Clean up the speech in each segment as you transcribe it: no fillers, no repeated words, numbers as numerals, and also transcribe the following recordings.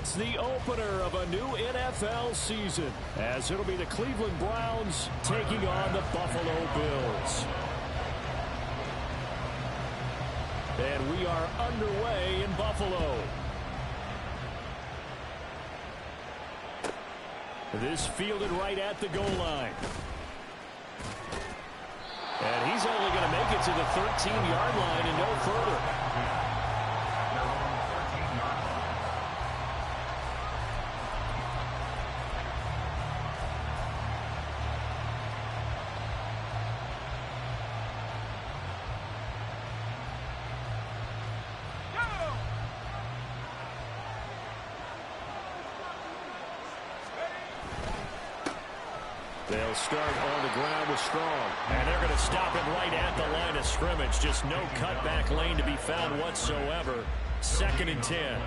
It's the opener of a new NFL season, as it'll be the Cleveland Browns taking on the Buffalo Bills. And we are underway in Buffalo. This fielded right at the goal line. And he's only going to make it to the 13-yard line and no further. They'll start on the ground with Strong. And they're going to stop it right at the line of scrimmage. Just no cutback lane to be found whatsoever. 2nd and 10.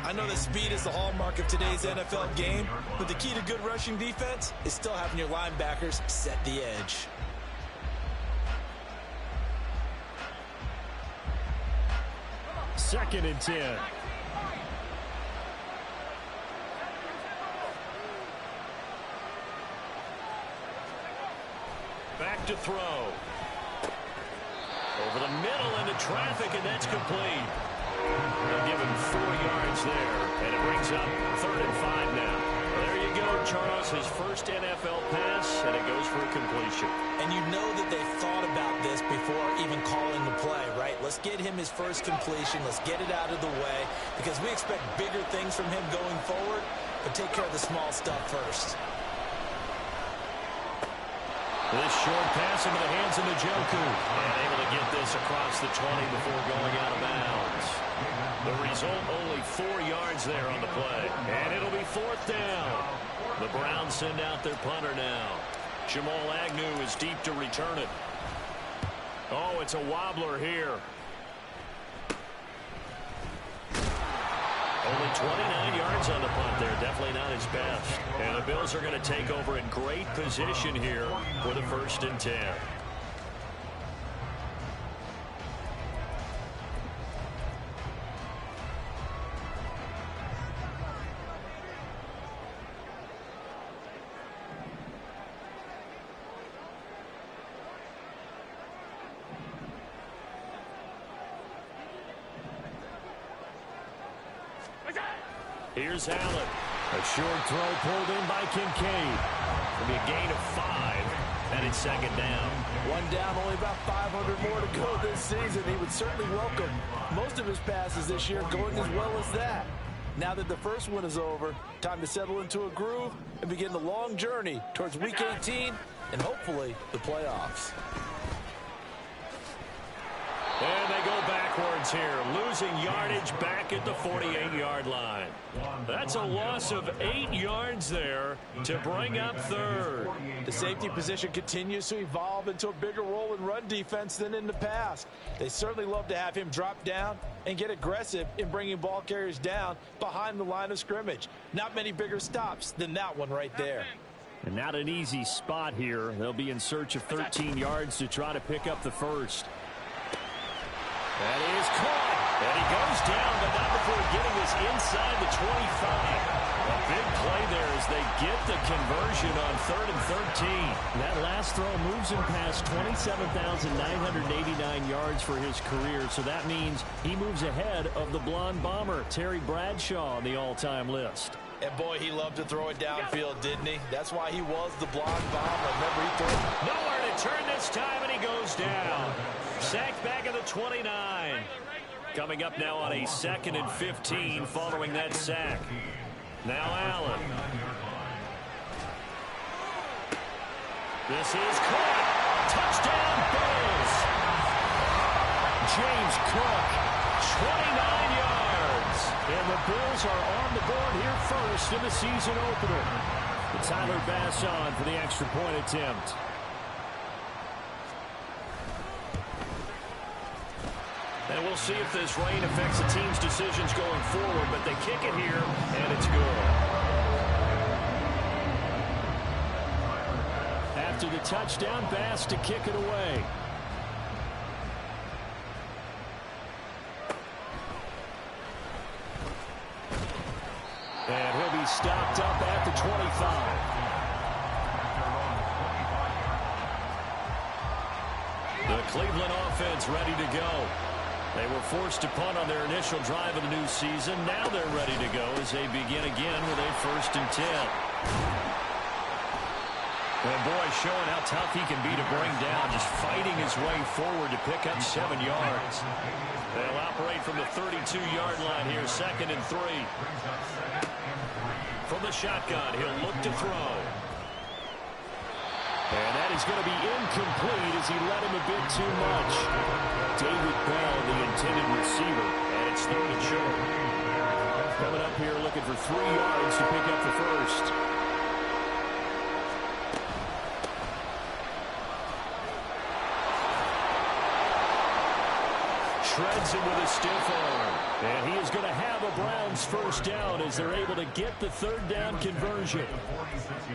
I know that speed is the hallmark of today's NFL game, but the key to good rushing defense is still having your linebackers set the edge. Second and 10. Back to throw. Over the middle into traffic, and that's complete. They'll give him 4 yards there, and it brings up 3rd and 5 now. There you go, Charles. His first NFL pass, and it goes for a completion. And you know that they thought about this before even calling the play, right? Let's get him his first completion. Let's get it out of the way, because we expect bigger things from him going forward, but take care of the small stuff first. This short pass into the hands of Njoku. And able to get this across the 20 before going out of bounds. The result, only 4 yards there on the play. And it'll be 4th down. The Browns send out their punter now. Jamal Agnew is deep to return it. Oh, it's a wobbler here. Only 29 yards on the punt there. Definitely not his best. And the Bills are going to take over in great position here for the 1st and 10. Here's Allen. A short throw pulled in by Kincaid. It'll be a gain of 5, and it's 2nd down. 1 down, only about 500 more to go this season. He would certainly welcome most of his passes this year going as well as that. Now that the first one is over, time to settle into a groove and begin the long journey towards Week 18 and hopefully the playoffs. And they go backwards here, losing yardage back at the 48-yard line. That's a loss of 8 yards there to bring up 3rd. The safety position continues to evolve into a bigger role in run defense than in the past. They certainly love to have him drop down and get aggressive in bringing ball carriers down behind the line of scrimmage. Not many bigger stops than that one right there. And not an easy spot here. They'll be in search of 13 yards to try to pick up the first. That is caught. And he goes down, but not before getting this inside the 25. A big play there as they get the conversion on 3rd and 13. That last throw moves him past 27,989 yards for his career. So that means he moves ahead of the blonde bomber, Terry Bradshaw, on the all-time list. And boy, he loved to throw it downfield, didn't he? That's why he was the blonde bomber. Remember, he threw it. Nowhere to turn this time, and he goes down. Sacked back at the 29. Coming up now on a 2nd and 15 following that sack. Now Allen. This is caught. Touchdown Bills. James Cook, 29 yards. And the Bills are on the board here first in the season opener. Tyler Bass on for the extra point attempt. And we'll see if this rain affects the team's decisions going forward, but they kick it here, and it's good. After the touchdown, Bass to kick it away. And he'll be stopped up at the 25. The Cleveland offense ready to go. They were forced to punt on their initial drive of the new season. Now they're ready to go as they begin again with a 1st and 10. And boy, showing how tough he can be to bring down, just fighting his way forward to pick up 7 yards. They'll operate from the 32-yard line here, 2nd and 3. From the shotgun, he'll look to throw. And that is going to be incomplete as he led him a bit too much. David Bell, the intended receiver, and it's 3rd and short. Coming up here looking for 3 yards to pick up the 1st. Shreds him with a stiff arm. And he is going to have a Browns 1st down as they're able to get the 3rd down conversion.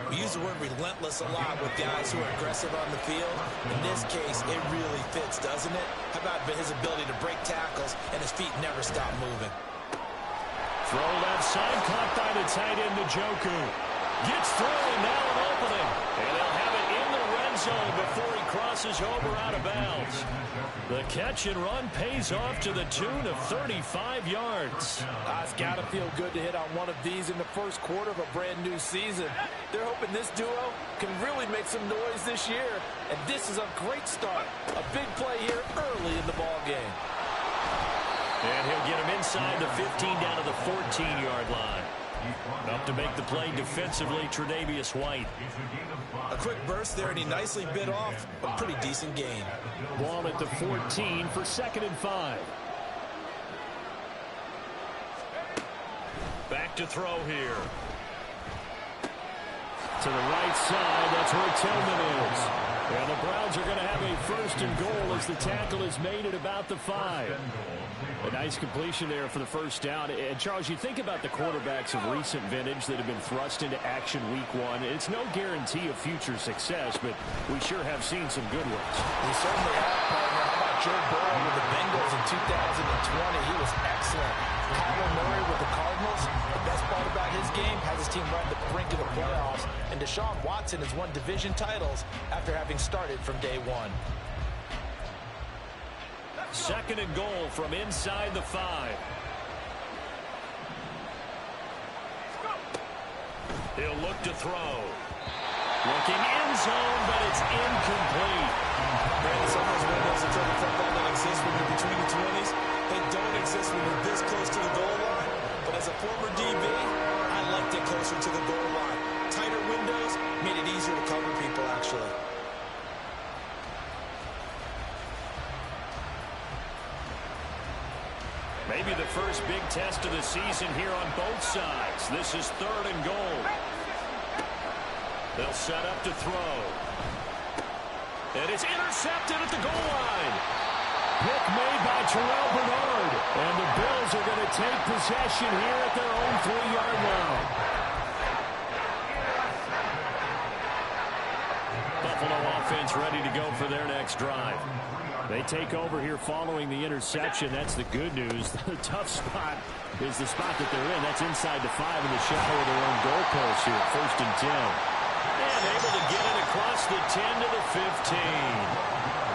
We use the word relentless a lot with guys who are aggressive on the field. In this case, it really fits, doesn't it? How about his ability to break tackles and his feet never stop moving? Throw left side, caught by the tight end, Njoku. Gets through, and now an opening. And they'll have it in the red zone before he crosses over out of bounds. The catch and run pays off to the tune of 35 yards. It's got to feel good to hit on one of these in the first quarter of a brand new season. They're hoping this duo can really make some noise this year. And this is a great start. A big play here early in the ball game. And he'll get him inside the 15 down to the 14-yard line. Up to make the play defensively, Tre'Davious White. A quick burst there, and he nicely bit off a pretty decent gain. Ball at the 14 for 2nd and 5. Back to throw here. To the right side, that's where Tillman is. And the Browns are going to have a 1st and goal as the tackle is made at about the 5. A nice completion there for the 1st down. And, Charles, you think about the quarterbacks of recent vintage that have been thrust into action week 1. It's no guarantee of future success, but we sure have seen some good ones. We certainly have, partner. How about Joe Burrow with the Bengals in 2020? He was excellent. Kyler Murray with the Cardinals. The best part about his game has his team right at the brink of the playoffs. And Deshaun Watson has won division titles after having started from day 1. 2nd and goal from inside the 5. He'll look to throw. Looking end zone, but it's incomplete. Brandon, sometimes windows in trouble football don't exist when you're between the 20s. They don't exist when you're this close to the goal line. But as a former DB, I liked it closer to the goal line. Tighter windows made it easier to cover people, actually. Maybe the first big test of the season here on both sides. This is 3rd and goal. They'll set up to throw. And it's intercepted at the goal line. Pick made by Terrell Bernard. And the Bills are going to take possession here at their own 3-yard line. Buffalo offense ready to go for their next drive. They take over here following the interception. That's the good news. The tough spot is the spot that they're in. That's inside the 5 in the shadow of their own goalpost here. 1st and 10. And able to get it across the 10 to the 15.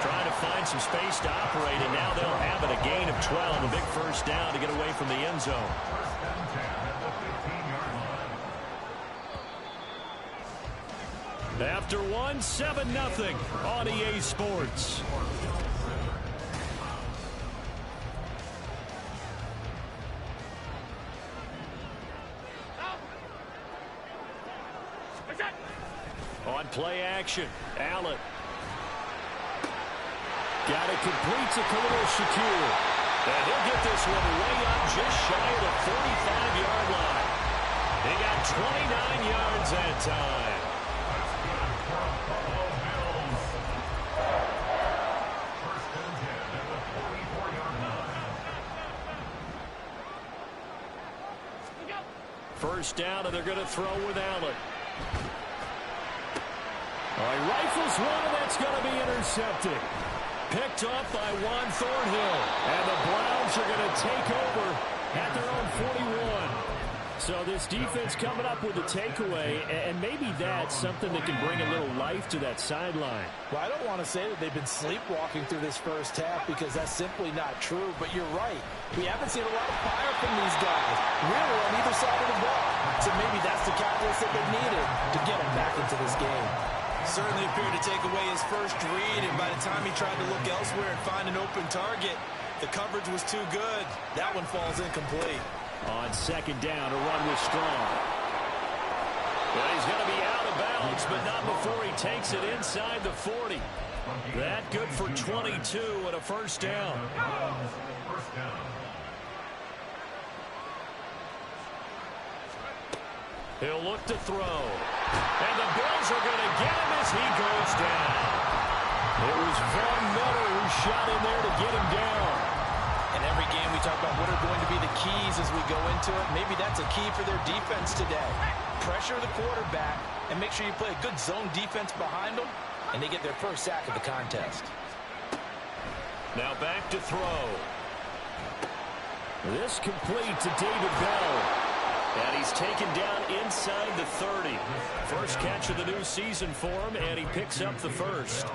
Trying to find some space to operate, and now they'll have it. A gain of 12. A big 1st down to get away from the end zone. After 1, 7-0 on EA Sports. On play action, Allen. Got it complete to Khalil Shakir. And he'll get this one way up just shy of the 45-yard line. He got 29 yards that time. First down, and they're going to throw with Allen. All right, rifles one, and that's going to be intercepted. Picked up by Juan Thornhill. And the Browns are going to take over at their own 41. So this defense coming up with a takeaway, and maybe that's something that can bring a little life to that sideline. Well, I don't want to say that they've been sleepwalking through this first half because that's simply not true, but you're right. We haven't seen a lot of fire from these guys, really on either side of the ball. So maybe that's the catalyst that they needed to get them back into this game. Certainly appeared to take away his first read, and by the time he tried to look elsewhere and find an open target, the coverage was too good. That one falls incomplete. On second down, a run was strong. Well, he's going to be out of bounds, but not before he takes it inside the 40. That good for 22 and a first down. He'll look to throw. And the Bills are going to get him as he goes down. It was Von Miller who shot in there to get him down. In every game we talk about what are going to be the keys as we go into it. Maybe that's a key for their defense today. Pressure the quarterback and make sure you play a good zone defense behind them, and they get their first sack of the contest. Now back to throw. This complete to David Bell. And he's taken down inside the 30. First catch of the new season for him, and he picks up the first.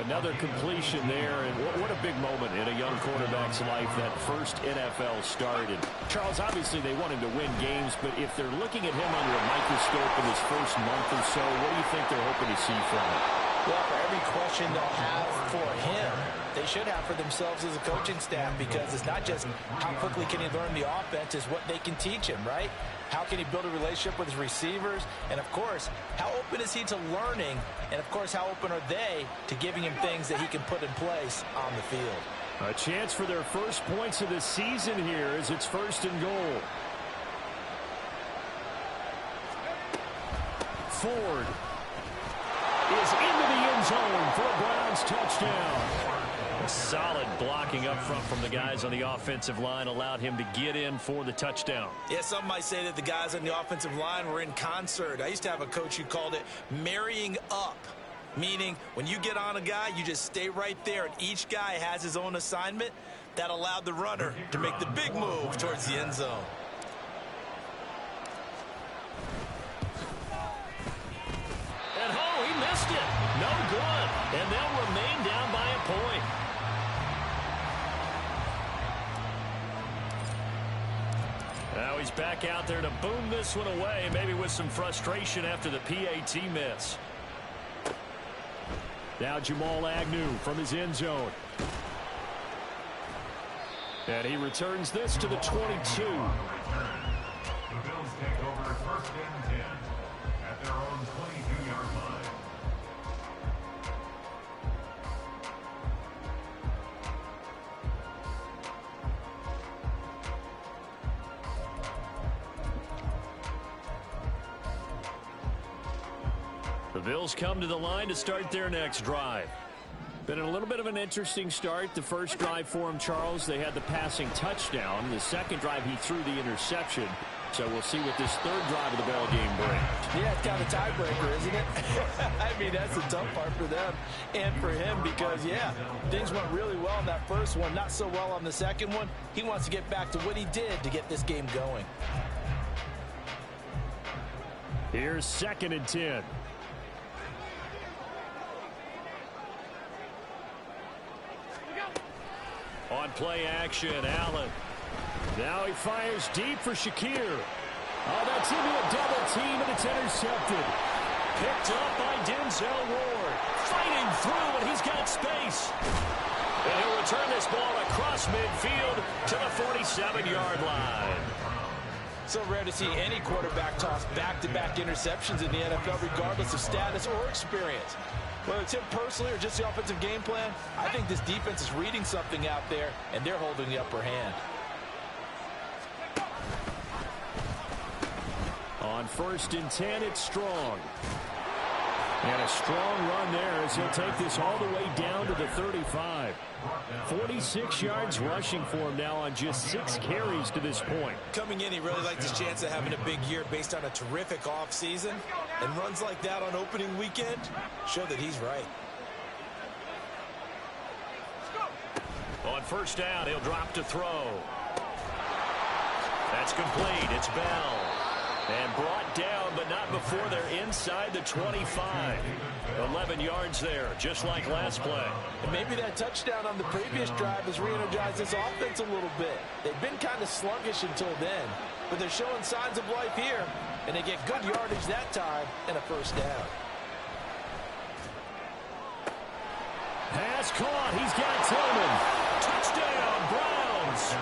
Another completion there, and what a big moment in a young quarterback's life, that first NFL start. And Charles, obviously they want him to win games, but if they're looking at him under a microscope in his first month or so, what do you think they're hoping to see from him? Well, for every question they'll have for him, they should have for themselves as a coaching staff, because it's not just how quickly can he learn the offense, it's what they can teach him, right? How can he build a relationship with his receivers? And, of course, how open is he to learning? And, of course, how open are they to giving him things that he can put in place on the field? A chance for their first points of the season here as it's first and goal. Ford is into the end zone for a Browns touchdown. Solid blocking up front from the guys on the offensive line allowed him to get in for the touchdown. Yeah, some might say that the guys on the offensive line were in concert. I used to have a coach who called it marrying up, meaning when you get on a guy, you just stay right there, and each guy has his own assignment. That allowed the runner to make the big move towards the end zone. And oh, he missed it. No good. And they'll remain down by a point. Now he's back out there to boom this one away, maybe with some frustration after the PAT miss. Now Jamal Agnew from his end zone. And he returns this to the 22. The Bills take over first and 10 at their own 22-yard line. The Bills come to the line to start their next drive. Been a little bit of an interesting start. The first drive for him, Charles, they had the passing touchdown. The second drive, he threw the interception. So we'll see what this third drive of the ball game brings. Yeah, it's kind of a tiebreaker, isn't it? I mean, that's the tough part for them and for him because, yeah, things went really well in that first one, not so well on the second one. He wants to get back to what he did to get this game going. Here's 2nd and 10. On play action, Allen. Now he fires deep for Shakir. Oh, that's into a double team, and it's intercepted. Picked up by Denzel Ward. Fighting through, and he's got space. And he'll return this ball across midfield to the 47-yard line. So rare to see any quarterback toss back-to-back interceptions in the NFL, regardless of status or experience. Whether it's him personally or just the offensive game plan, I think this defense is reading something out there, and they're holding the upper hand. On 1st and 10, it's Strong. And a strong run there as he'll take this all the way down to the 35. 46 yards rushing for him now on just 6 carries to this point. Coming in, he really liked his chance of having a big year based on a terrific offseason. And runs like that on opening weekend show that he's right. On 1st down, he'll drop to throw. That's complete. It's Bell. And brought down, but not before they're inside the 25. 11 yards there, just like last play. And maybe that touchdown on the previous drive has re-energized this offense a little bit. They've been kind of sluggish until then, but they're showing signs of life here, and they get good yardage that time and a first down. Pass caught. He's got Tillman. Touchdown, Browns.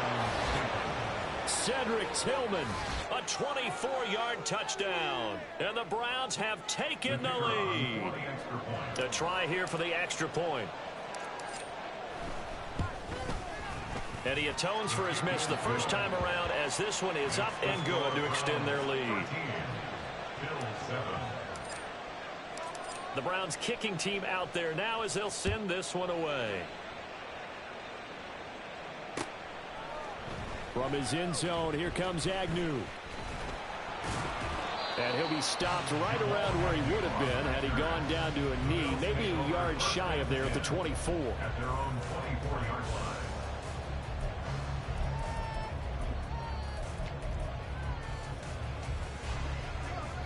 Cedric Tillman, a 24-yard touchdown. And the Browns have taken the lead. A try here for the extra point. And he atones for his miss the first time around, as this one is up and good to extend their lead. The Browns kicking team out there now as they'll send this one away. From his end zone, here comes Agnew. And he'll be stopped right around where he would have been had he gone down to a knee, maybe a yard shy of there at the 24. At their own 24-yard line.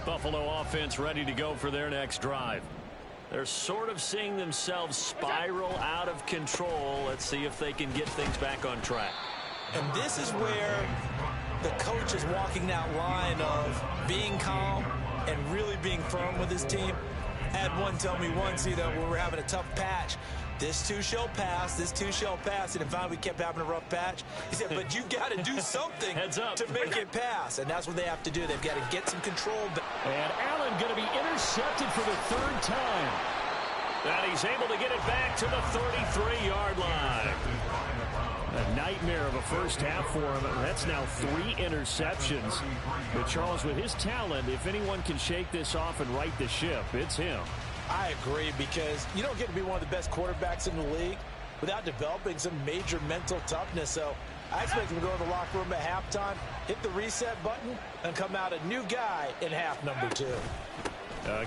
Buffalo offense ready to go for their next drive. They're sort of seeing themselves spiral out of control. Let's see if they can get things back on track. And this is where the coach is walking that line of being calm and really being firm with his team. I had one tell me once, when we were having a tough patch, this too shall pass, this too shall pass. And finally we kept having a rough patch. He said, but you got to do something to make it pass. And that's what they have to do. They've got to get some control back. And Allen going to be intercepted for the third time. And he's able to get it back to the 33-yard line. A nightmare of a first half for him. That's now 3 interceptions. But Charles, with his talent, if anyone can shake this off and right the ship, it's him. I agree, because you don't get to be one of the best quarterbacks in the league without developing some major mental toughness. So I expect him to go in the locker room at halftime, hit the reset button, and come out a new guy in half number 2.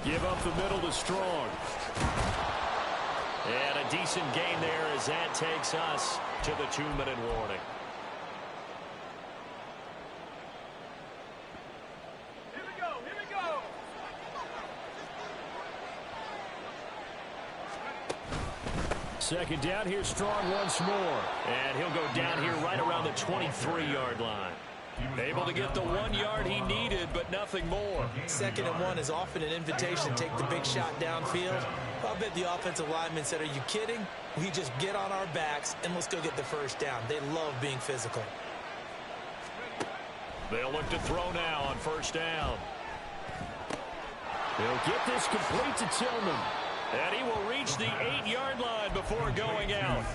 Give up the middle to Strong. And a decent gain there as that takes us to the 2-minute warning. Here we go. Second down, here's Strong once more. And he'll go down here right around the 23-yard line. Able to get the 1 yard he needed, but nothing more. 2nd and 1 is often an invitation to take the big shot downfield. I bet the offensive lineman said, are you kidding? We just get on our backs and let's go get the first down. They love being physical. They'll look to throw now on first down. They'll get this complete to Tillman. And he will reach the 8-yard line before going out.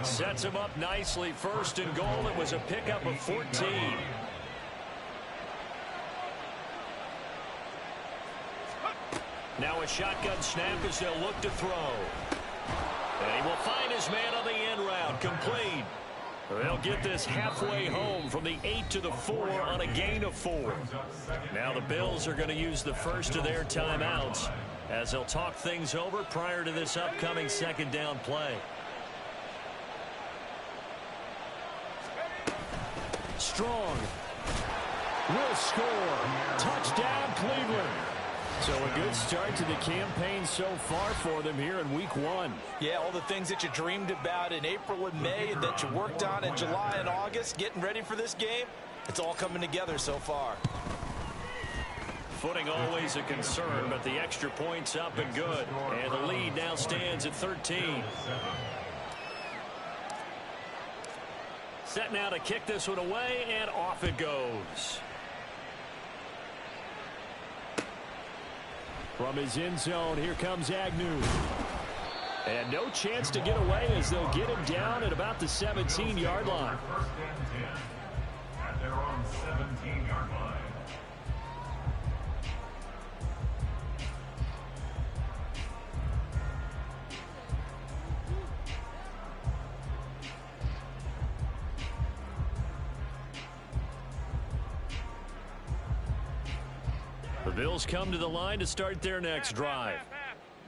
Sets him up nicely. 1st and goal. It was a pickup of 14. Now a shotgun snap as they'll look to throw. And he will find his man on the end route. Complete. They'll get this halfway home from the 8 to the 4 on a gain of 4. Now the Bills are going to use the first of their timeouts as they'll talk things over prior to this upcoming 2nd down play. Strong will score. Touchdown, Cleveland. So a good start to the campaign so far for them here in week 1. Yeah, all the things that you dreamed about in April and May and that you worked on in July and August, getting ready for this game, it's all coming together so far. Footing always a concern, but the extra point's up and good. And the lead now stands at 13. Set now to kick this one away, and off it goes. From his end zone, here comes Agnew. And no chance to get away as they'll get him down at about the 17-yard line. 1st and 10 at their own 17-yard line. The Bills come to the line to start their next drive.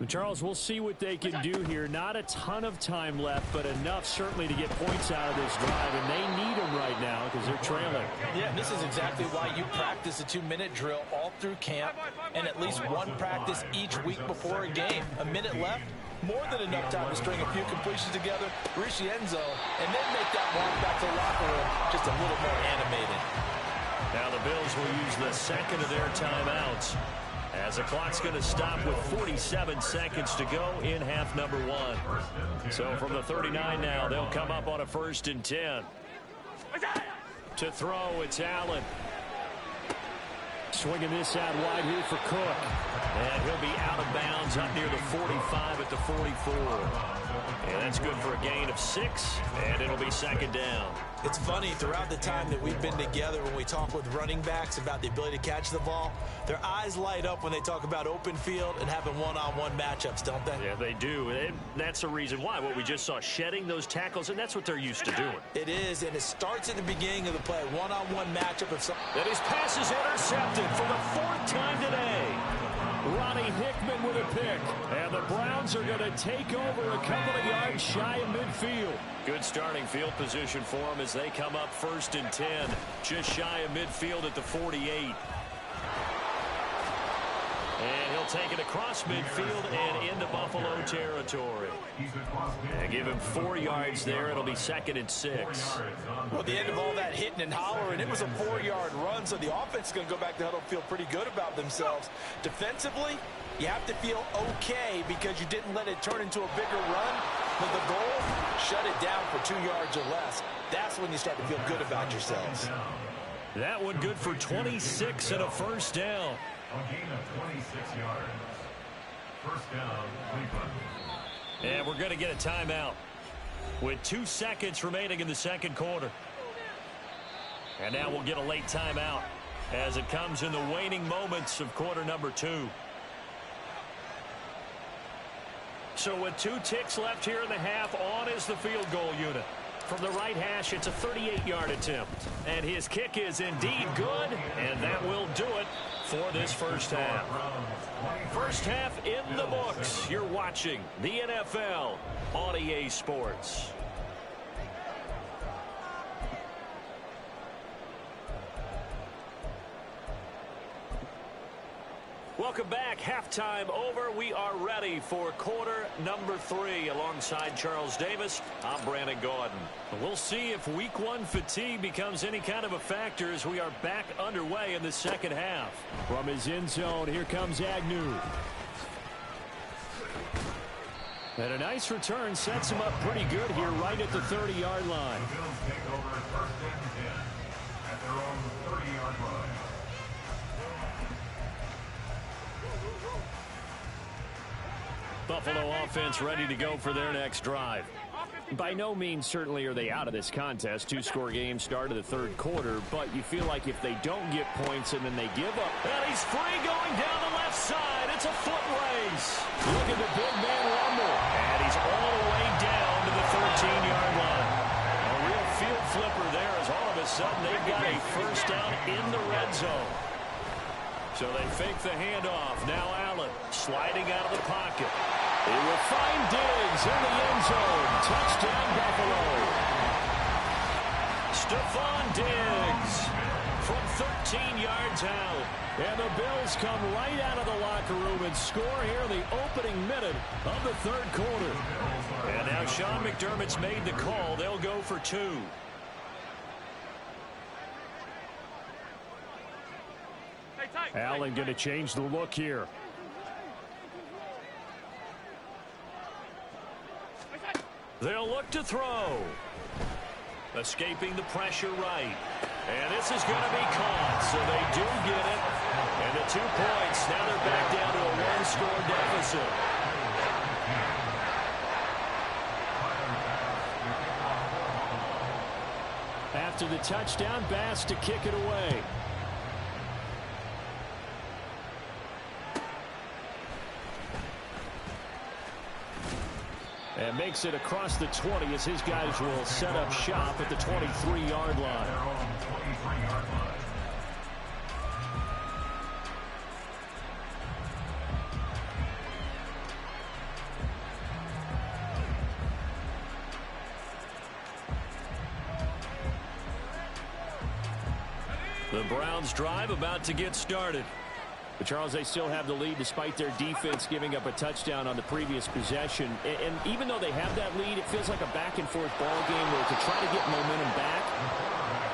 Charles, we'll see what they can do here. Not a ton of time left, but enough certainly to get points out of this drive, and they need them right now because they're trailing. Yeah, this is exactly why you practice a 2-minute drill all through camp and at least one practice each week before a game. A minute left, more than enough time to string a few completions together, reach the end zone, and then make that walk back to the locker room just a little more animated. Now the Bills will use the second of their timeouts, as the clock's going to stop with 47 seconds to go in half number 1. So from the 39 now, they'll come up on a 1st and 10. To throw, it's Allen. Swinging this out wide here for Cook. And he'll be out of bounds up near the 45 at the 44. And that's good for a gain of 6, and it'll be 2nd down. It's funny, throughout the time that we've been together, when we talk with running backs about the ability to catch the ball, their eyes light up when they talk about open field and having one-on-one matchups, don't they? Yeah, they do. And that's the reason why. What we just saw, shedding those tackles, and that's what they're used to doing. It is, and it starts at the beginning of the play. One-on-one matchup. And his pass is intercepted for the 4th time today. Ronnie Hickman with a pick. And the Browns are going to take over a couple of yards shy of midfield. Good starting field position for them as they come up 1st and 10. Just shy of midfield at the 48. And he'll take it across midfield and into Buffalo territory. And give him 4 yards there. It'll be 2nd and 6. Well, at the end of all that hitting and hollering, it was a 4-yard run, so the offense is going to go back to huddle, feel pretty good about themselves. Defensively, you have to feel okay because you didn't let it turn into a bigger run. But the goal, shut it down for 2 yards or less. That's when you start to feel good about yourselves. That one good for 26 and a 1st down. A gain of 26 yards. 1st down, Cleveland. And we're going to get a timeout with 2 seconds remaining in the 2nd quarter. And now we'll get a late timeout as it comes in the waning moments of quarter number 2. So with 2 ticks left here in the half, on is the field goal unit. From the right hash, it's a 38-yard attempt. And his kick is indeed good, and that will do it for this 1st half. 1st half in the books. You're watching the NFL on EA Sports. Welcome back. Halftime over. We are ready for quarter number 3. Alongside Charles Davis, I'm Brandon Gaudin. We'll see if week 1 fatigue becomes any kind of a factor as we are back underway in the 2nd half. From his end zone, here comes Agnew. And a nice return sets him up pretty good here right at the 30-yard line. The Bills take over 1st and 10 at their own 30-yard line. Buffalo offense ready to go for their next drive. By no means certainly are they out of this contest. 2-score game start of the 3rd quarter, but you feel like if they don't get points and then they give up. And he's free going down the left side. It's a foot race. Look at the big man rumble. And he's all the way down to the 13-yard line. A real field flipper there as all of a sudden they've got a 1st down in the red zone. So they fake the handoff. Now Allen sliding out of the pocket. He will find Diggs in the end zone. Touchdown, Buffalo. Stephon Diggs from 13 yards out. And the Bills come right out of the locker room and score here in the opening minute of the 3rd quarter. And now Sean McDermott's made the call. They'll go for 2. Allen going to change the look here. They'll look to throw. Escaping the pressure right. And this is going to be caught, so they do get it. And the 2 points, now they're back down to a 1-score deficit. After the touchdown, Bass to kick it away. And makes it across the 20 as his guys will set up shop at the 23-yard line. The Browns drive about to get started. But Charles, they still have the lead despite their defense giving up a touchdown on the previous possession. And even though they have that lead, it feels like a back-and-forth ball game where to try to get momentum back,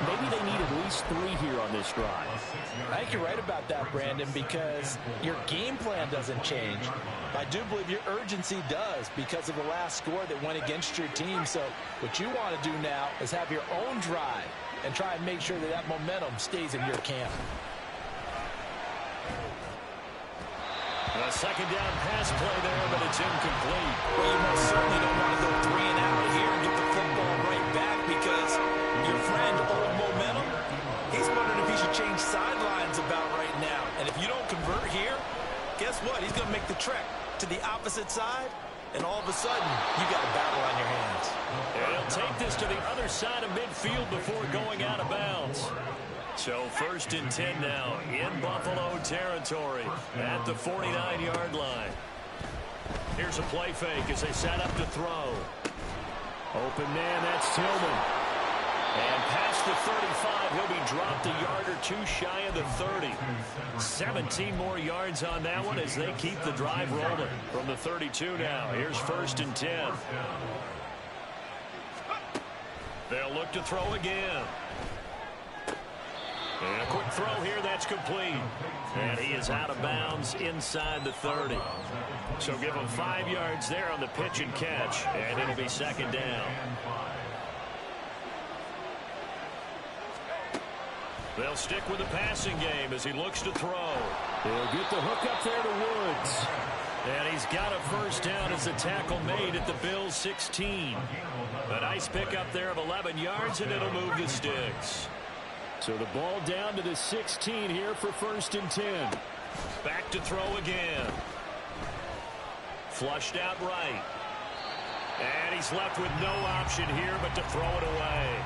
maybe they need at least 3 here on this drive. I think you're right about that, Brandon, because your game plan doesn't change. I do believe your urgency does because of the last score that went against your team. So what you want to do now is have your own drive and try and make sure that that momentum stays in your camp. A second down pass play there, but it's incomplete. Well, you most certainly don't want to go 3 and out here and get the football right back because your friend, Old Momentum, he's wondering if he should change sidelines about right now. And if you don't convert here, guess what? He's going to make the trek to the opposite side, and all of a sudden, you got a battle on your hands. And he'll take this to the other side of midfield before going out of bounds. So 1st and 10 now in Buffalo territory at the 49-yard line. Here's a play fake as they set up to throw. Open man, that's Tillman. And past the 35, he'll be dropped a yard or 2 shy of the 30. 17 more yards on that one as they keep the drive rolling. From the 32 now, here's 1st and 10. They'll look to throw again. And a quick throw here, that's complete. And he is out of bounds inside the 30. So give him 5 yards there on the pitch and catch, and it'll be 2nd down. They'll stick with the passing game as he looks to throw. They'll get the hook up there to Woods. And he's got a 1st down as the tackle made at the Bills' 16. A nice pickup there of 11 yards, and it'll move the sticks. So the ball down to the 16 here for 1st and 10. Back to throw again. Flushed out right. And he's left with no option here but to throw it away.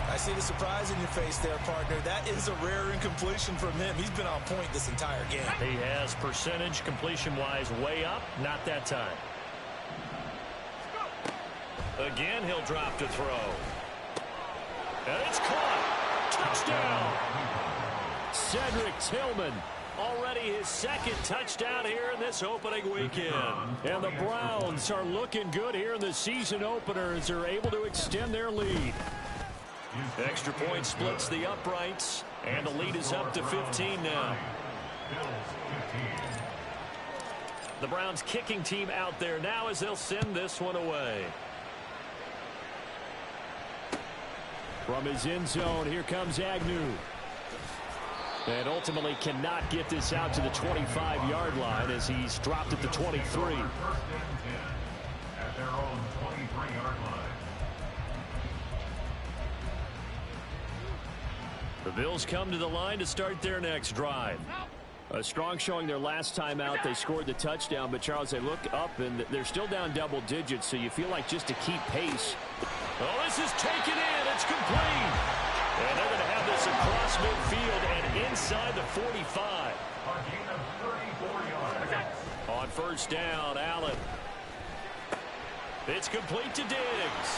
I see the surprise in your face there, partner. That is a rare incompletion from him. He's been on point this entire game. He has percentage completion-wise way up. Not that time. Again, he'll drop to throw. And it's caught. Touchdown. Cedric Tillman. Already his 2nd touchdown here in this opening weekend. And the Browns are looking good here in the season opener as they're able to extend their lead. Extra point splits the uprights, and the lead is up to 15 now. The Browns kicking team out there now as they'll send this one away. From his end zone, here comes Agnew. And ultimately cannot get this out to the 25-yard line as he's dropped at the 23. At their own 23-yard line. The Bills come to the line to start their next drive. A strong showing their last time out. They scored the touchdown, but Charles, they look up and they're still down double digits, so you feel like just to keep pace. Oh, this is taken in. It's complete. And they're going to have this across midfield and inside the 45. A gain of 34 yards. On 1st down, Allen. It's complete to Diggs.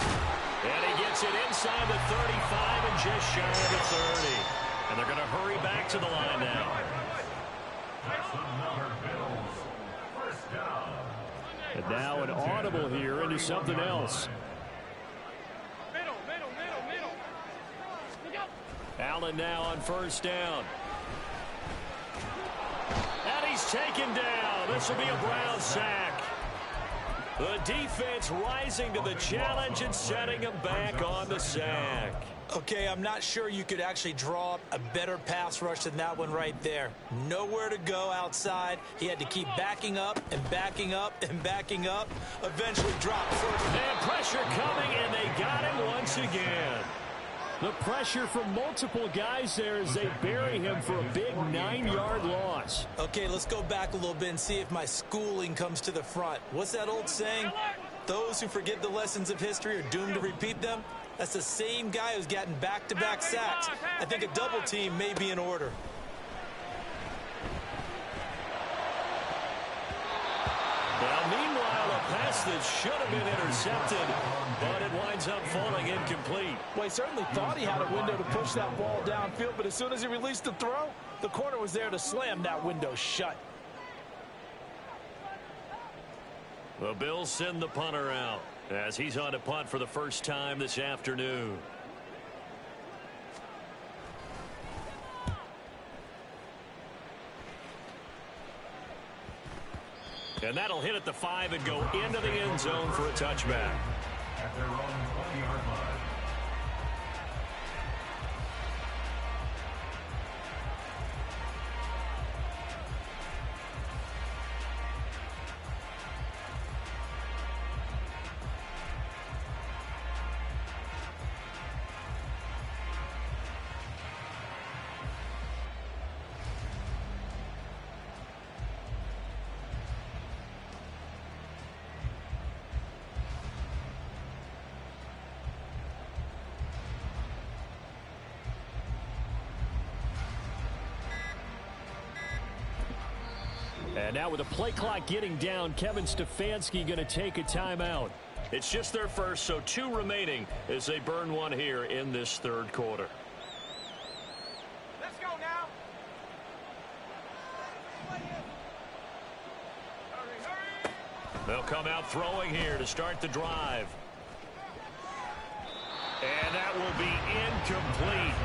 And he gets it inside the 35 and just shy of the 30. And they're going to hurry back to the line now. That's another Bills 1st down. And now an audible here into something else. Allen now on 1st down. And he's taken down. This will be a Brown sack. The defense rising to the challenge and setting him back on the sack. Okay, I'm not sure you could actually draw up a better pass rush than that one right there. Nowhere to go outside. He had to keep backing up and backing up and backing up. Eventually dropped first. And pressure coming, and they got him once again. The pressure from multiple guys there as they bury him for a big 9-yard loss. Okay, let's go back a little bit and see if my schooling comes to the front. What's that old saying? Those who forget the lessons of history are doomed to repeat them. That's the same guy who's gotten back-to-back sacks. I think a double team may be in order. Well, meanwhile, a pass pass that should have been intercepted, but it winds up falling incomplete. Well, he certainly thought he had a window to push that ball downfield, but as soon as he released the throw, the corner was there to slam that window shut. The Bills send the punter out as he's on to punt for the first time this afternoon. And that'll hit at the 5 and go into the end zone for a touchback. At their own 20-yard line. And now with the play clock getting down, Kevin Stefanski going to take a timeout. It's just their first, so 2 remaining as they burn one here in this third quarter. Let's go now. Hurry. They'll come out throwing here to start the drive. And that will be incomplete.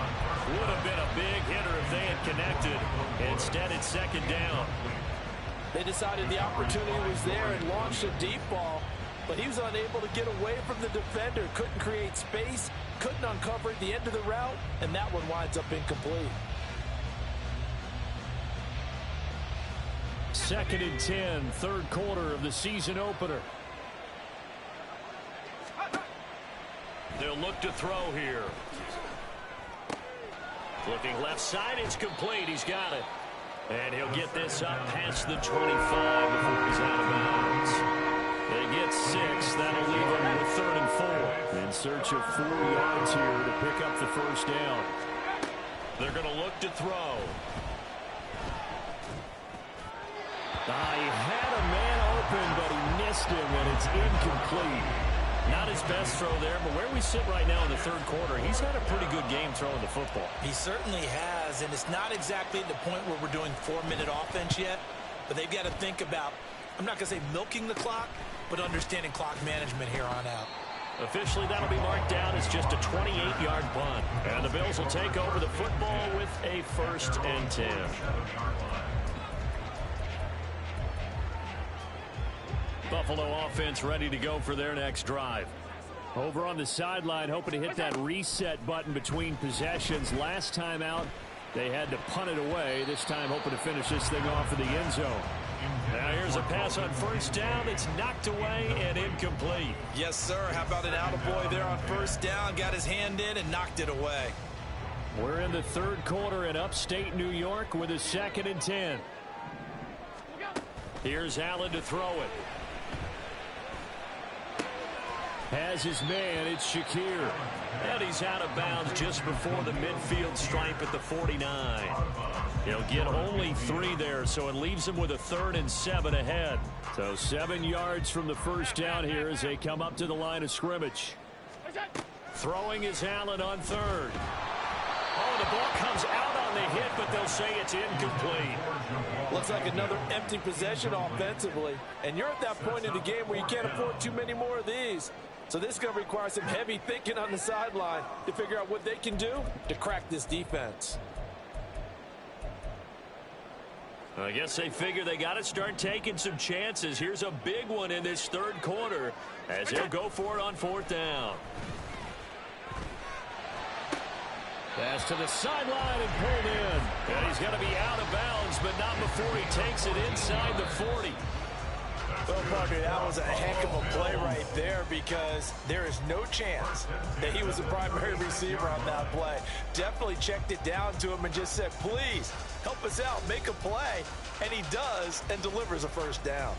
Would have been a big hitter if they had connected. Instead, it's second down. They decided the opportunity was there and launched a deep ball, but he was unable to get away from the defender, couldn't create space, couldn't uncover the end of the route, and that one winds up incomplete. 2nd and 10, third quarter of the season opener. They'll look to throw here. Looking left side, it's complete. He's got it. And he'll get this up past the 25 before he's out of bounds. They get 6. That'll leave him with 3rd and 4. In search of 4 yards here to pick up the first down. They're going to look to throw. He had a man open, but he missed him, and it's incomplete. Not his best throw there, but where we sit right now in the third quarter, he's had a pretty good game throwing the football. He certainly has, and it's not exactly at the point where we're doing 4-minute offense yet, but they've got to think about, I'm not going to say milking the clock, but understanding clock management here on out. Officially, that'll be marked down as just a 28-yard punt. And the Bills will take over the football with a 1st and 10. Buffalo offense ready to go for their next drive. Over on the sideline, hoping to hit that reset button between possessions. Last time out, they had to punt it away. This time, hoping to finish this thing off in the end zone. Now here's a pass on first down. It's knocked away and incomplete. Yes, sir. How about an attaboy there on first down? Got his hand in and knocked it away. We're in the third quarter in upstate New York with a 2nd and 10. Here's Allen to throw it. Has his man, it's Shakir. And he's out of bounds just before the midfield stripe at the 49. He'll get only 3 there, so it leaves him with a 3rd and 7 ahead. So 7 yards from the first down here as they come up to the line of scrimmage. Throwing is Allen on 3rd. Oh, the ball comes out on the hit, but they'll say it's incomplete. Looks like another empty possession offensively, and you're at that point in the game where you can't afford too many more of these. So this is going to require some heavy thinking on the sideline to figure out what they can do to crack this defense. I guess they figure they got to start taking some chances. Here's a big one in this third quarter as they'll go for it on 4th down. Pass to the sideline and pulled in. And he's going to be out of bounds, but not before he takes it inside the 40. Well, partner, that was a heck of a play right there because there is no chance that he was the primary receiver on that play. Definitely checked it down to him and just said, please, help us out, make a play. And he does and delivers a first down.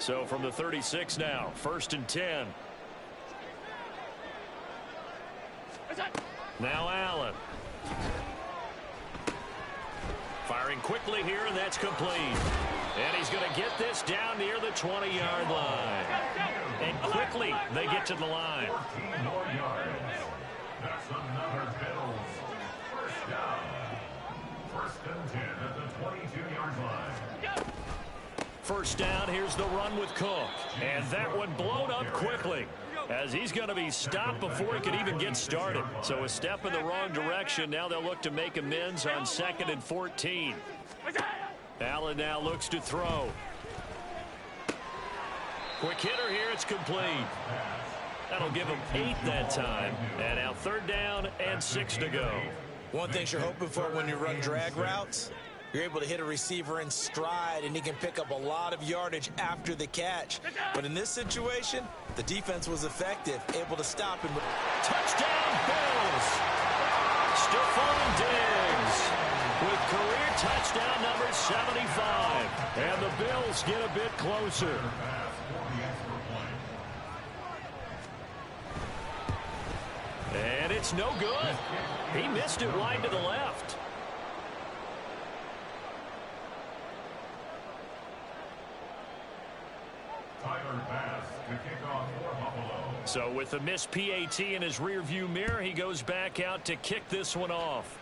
So from the 36 now, 1st and 10. Now Allen. Firing quickly here, and that's complete. And he's going to get this down near the 20-yard line. And quickly they get to the line. 14 more yards. That's another Bills first down. 1st and 10 at the 22-yard line. First down, here's the run with Cook. And that one blown up quickly, as he's going to be stopped before he could even get started. So a step in the wrong direction. Now they'll look to make amends on 2nd and 14. Allen now looks to throw. Quick hitter here, it's complete. That'll give him 8 that time. And now 3rd down and 6 to go. One thing you're hoping for when you run drag routes, you're able to hit a receiver in stride, and he can pick up a lot of yardage after the catch. But in this situation, the defense was effective, able to stop him. Touchdown, Bills! Stephon Diggs with career touchdown number 75. And the Bills get a bit closer. And it's no good. He missed it wide to the left. Tyler Bass to kick off for Buffalo. So with a missed PAT in his rearview mirror, he goes back out to kick this one off.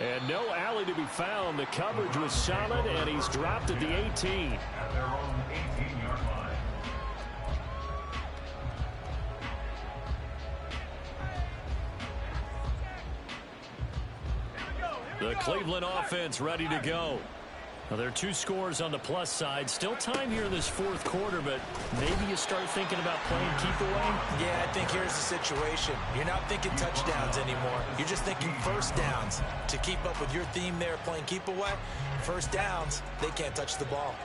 And no alley to be found. The coverage was solid, and he's dropped at the 18. At their own 18-yard line. The Cleveland offense ready to go. Now, there are 2 scores on the plus side. Still time here in this 4th quarter, but maybe you start thinking about playing keep away. Yeah, I think here's the situation. You're not thinking touchdowns anymore. You're just thinking first downs. To keep up with your theme there, playing keep away, first downs, they can't touch the ball.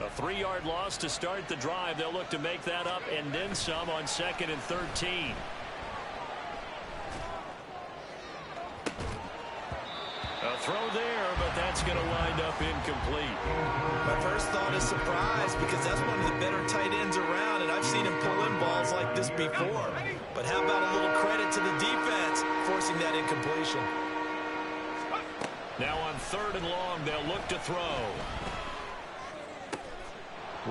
A 3-yard loss to start the drive. They'll look to make that up and then some on 2nd and 13. A throw there, but that's going to wind up incomplete. My first thought is surprise, because that's one of the better tight ends around, and I've seen him pull in balls like this before. But how about a little credit to the defense forcing that incompletion? Now on 3rd and long, they'll look to throw.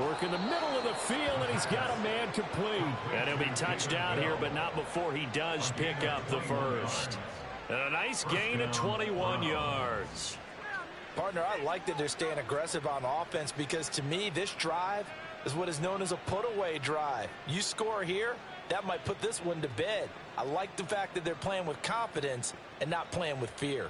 Work in the middle of the field, and he's got a man complete. And he'll be touched down here, but not before he does pick up the first. And a nice gain of 21 yards. Partner, I like that they're staying aggressive on offense, because to me, this drive is what is known as a put-away drive. You score here, that might put this one to bed. I like the fact that they're playing with confidence and not playing with fear.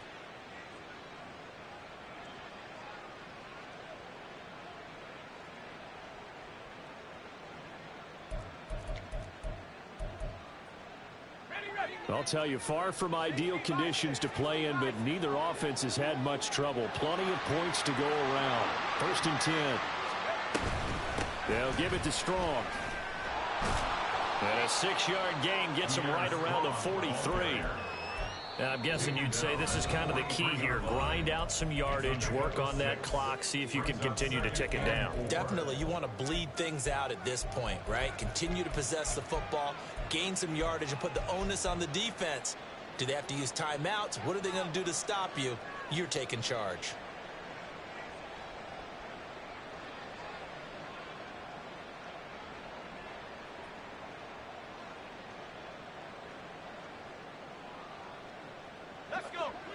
I'll tell you, far from ideal conditions to play in, but neither offense has had much trouble. Plenty of points to go around. 1st and 10. They'll give it to Strong. And a 6-yard gain gets him right around the 43. Now, I'm guessing you'd say this is kind of the key here. Grind out some yardage, work on that clock, see if you can continue to tick it down. Definitely, you want to bleed things out at this point, right? Continue to possess the football, gain some yardage, and put the onus on the defense. Do they have to use timeouts? What are they going to do to stop you? You're taking charge.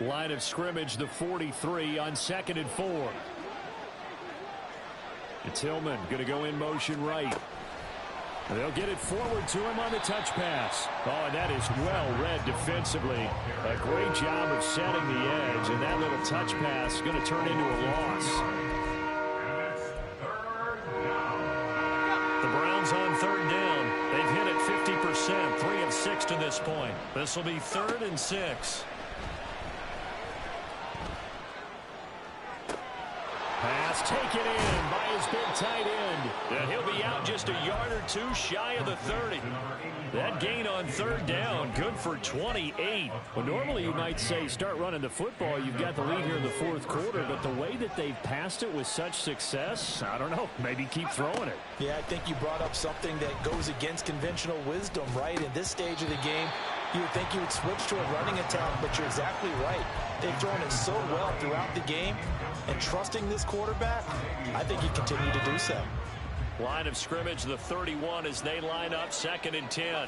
Line of scrimmage, the 43 on 2nd and 4. It's Tillman going to go in motion right. They'll get it forward to him on the touch pass. Oh, and that is well read defensively. A great job of setting the edge, and that little touch pass is going to turn into a loss. The Browns on 3rd down. They've hit it 50%, 3 of 6 to this point. This will be 3rd and 6. Pass taken in by his big tight end. And he'll be out just a yard or two shy of the 30. That gain on third down, good for 28. Well, normally you might say start running the football. You've got the lead here in the fourth quarter, but the way that they've passed it with such success, I don't know, maybe keep throwing it. Yeah, I think you brought up something that goes against conventional wisdom, right? In this stage of the game, you would think you would switch to a running attack, but you're exactly right. They've thrown it so well throughout the game, and trusting this quarterback, I think you continue to do so. Line of scrimmage, the 31 as they line up, 2nd and 10.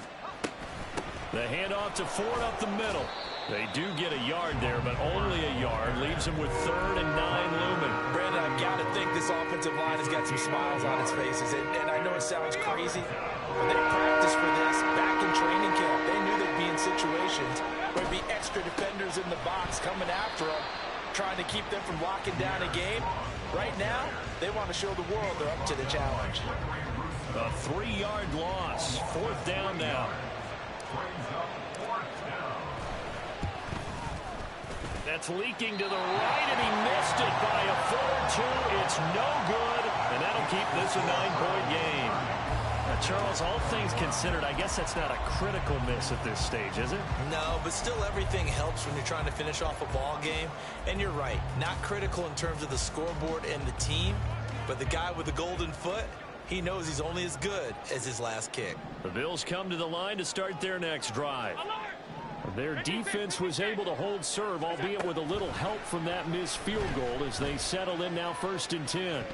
The handoff to Ford up the middle. They do get a yard there, but only a yard. Leaves them with 3rd and 9 looming. Brandon, I've got to think this offensive line has got some smiles on its faces. And I know it sounds crazy, but they practiced for this back in training camp. They knew they'd be in situations where there'd be extra defenders in the box coming after them, trying to keep them from locking down a game. Right now, they want to show the world they're up to the challenge. A 3-yard loss. 4th down now. That's leaking to the right, and he missed it by a foot or two. It's no good, and that'll keep this a 9-point game. Now, Charles, all things considered, I guess that's not a critical miss at this stage, is it? No, but still everything helps when you're trying to finish off a ball game. And you're right, not critical in terms of the scoreboard and the team, but the guy with the golden foot, he knows he's only as good as his last kick. The Bills come to the line to start their next drive. Their defense was able to hold serve, albeit with a little help from that missed field goal as they settle in now 1st and 10.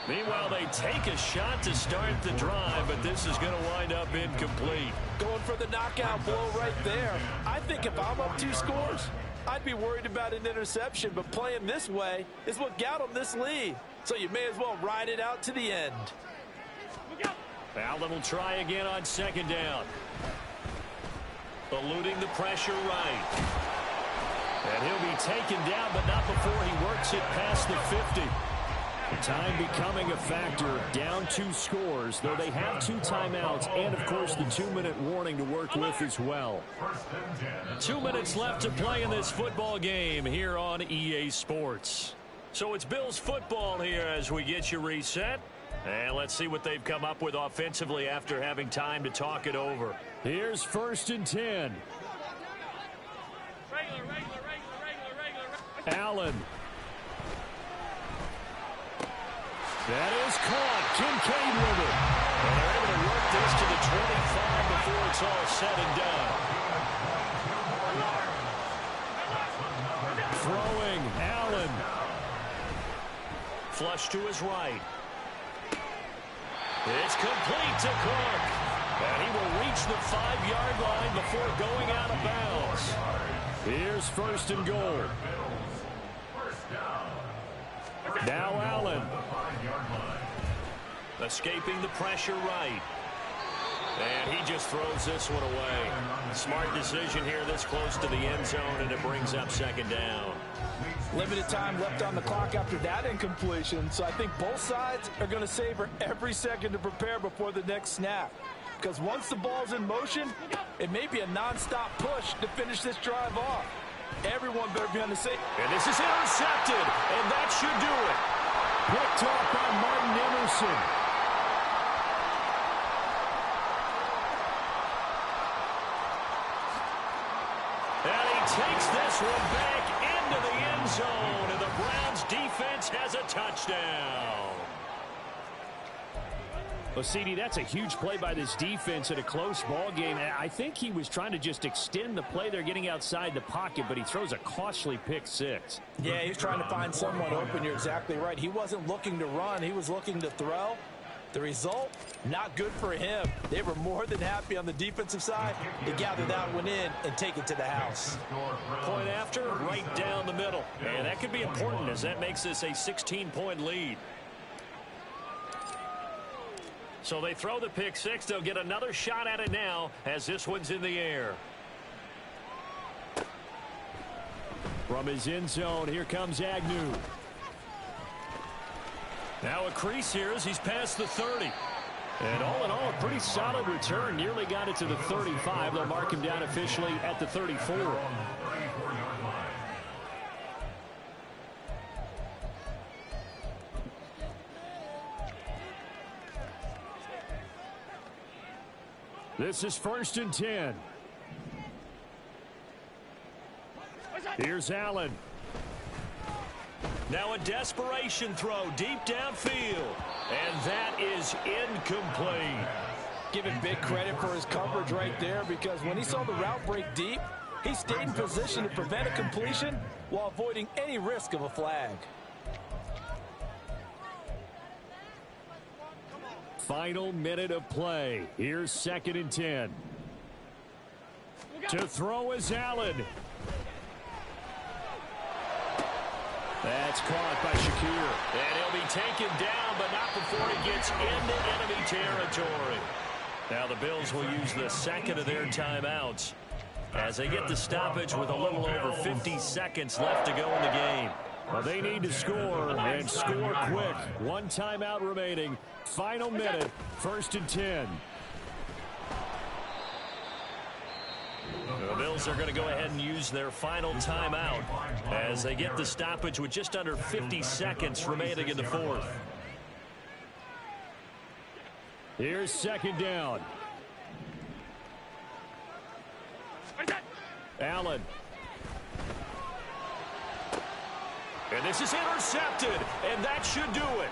Meanwhile, they take a shot to start the drive, but this is going to wind up incomplete. Going for the knockout blow right there. I think if I'm up 2 scores, I'd be worried about an interception, but playing this way is what got them this lead. So you may as well ride it out to the end. Allen will try again on 2nd down. Eluding the pressure right. And he'll be taken down, but not before he works it past the 50. Time becoming a factor, down 2 scores, though they have 2 timeouts and, of course, the 2-minute warning to work with as well. 2 minutes left to play in this football game here on EA Sports. So it's Bills football here as we get you reset. And let's see what they've come up with offensively after having time to talk it over. Here's 1st and 10. Allen. That is caught. Kincaid with it. And they're able to work this to the 25 before it's all said and done. Throwing, Allen. Flush to his right. It's complete to Clark. And he will reach the 5-yard line before going out of bounds. Here's 1st and goal. Now Allen. Escaping the pressure right. And he just throws this one away. Smart decision here this close to the end zone, and it brings up 2nd down. Limited time left on the clock after that incompletion, so I think both sides are going to savor every second to prepare before the next snap. Because once the ball's in motion, it may be a nonstop push to finish this drive off. Everyone better be on the same. And this is intercepted, and that should do it. Picked off by Martin Emerson. And he takes this one back into the end zone, and the Browns defense has a touchdown. Well, CD, that's a huge play by this defense in a close ball game. I think he was trying to just extend the play. They're getting outside the pocket, but he throws a costly pick 6. Yeah, he's trying to find someone open. You're exactly right. He wasn't looking to run. He was looking to throw. The result, not good for him. They were more than happy on the defensive side to gather that one in and take it to the house. Point after, right down the middle. And that could be important as that makes this a 16-point lead. So they throw the pick 6. They'll get another shot at it now as this one's in the air. From his end zone, here comes Agnew. Now a crease here as he's past the 30. And all in all, a pretty solid return. Nearly got it to the 35. They'll mark him down officially at the 34. This is 1st and 10. Here's Allen. Now a desperation throw deep downfield. And that is incomplete. Giving big credit for his coverage right there, because when he saw the route break deep, he stayed in position to prevent a completion while avoiding any risk of a flag. Final minute of play. Here's 2nd and 10. To throw is Allen. That's caught by Shakir. And he'll be taken down, but not before he gets into enemy territory. Now the Bills will use the second of their timeouts as they get the stoppage with a little over 50 seconds left to go in the game. Well, they need to score, and score quick. 1 timeout remaining. Final minute, 1st and 10. The Bills are going to go ahead and use their final timeout as they get the stoppage with just under 50 seconds remaining in the 4th. Here's 2nd down. Allen. And this is intercepted, and that should do it.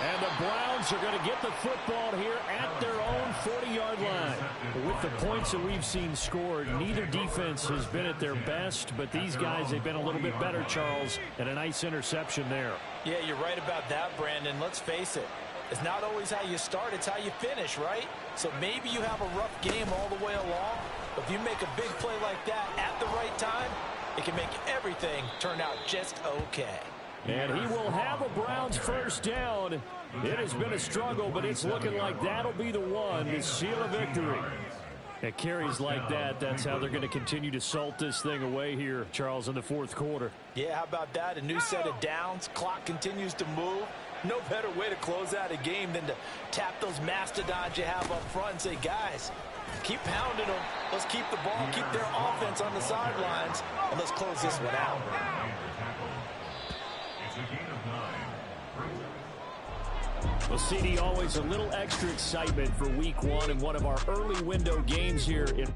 And the Browns are going to get the football here at their own 40-yard line. With the points that we've seen scored, neither defense has been at their best, but these guys, they've been a little bit better, Charles, and a nice interception there. Yeah, you're right about that, Brandon. Let's face it. It's not always how you start, it's how you finish, right? So maybe you have a rough game all the way along, but if you make a big play like that at the right time, it can make everything turn out just okay. And he will have a Browns 1st down. It has been a struggle, but it's looking like that'll be the one to seal a victory. At carries like that, that's how they're going to continue to salt this thing away here, Charles, in the 4th quarter. Yeah, how about that? A new set of downs. Clock continues to move. No better way to close out a game than to tap those mastodons you have up front and say, guys, keep pounding them. Let's keep the ball, keep their offense on the sidelines, and let's close this one out. Well, CD, always a little extra excitement for week 1 and one of our early window games here in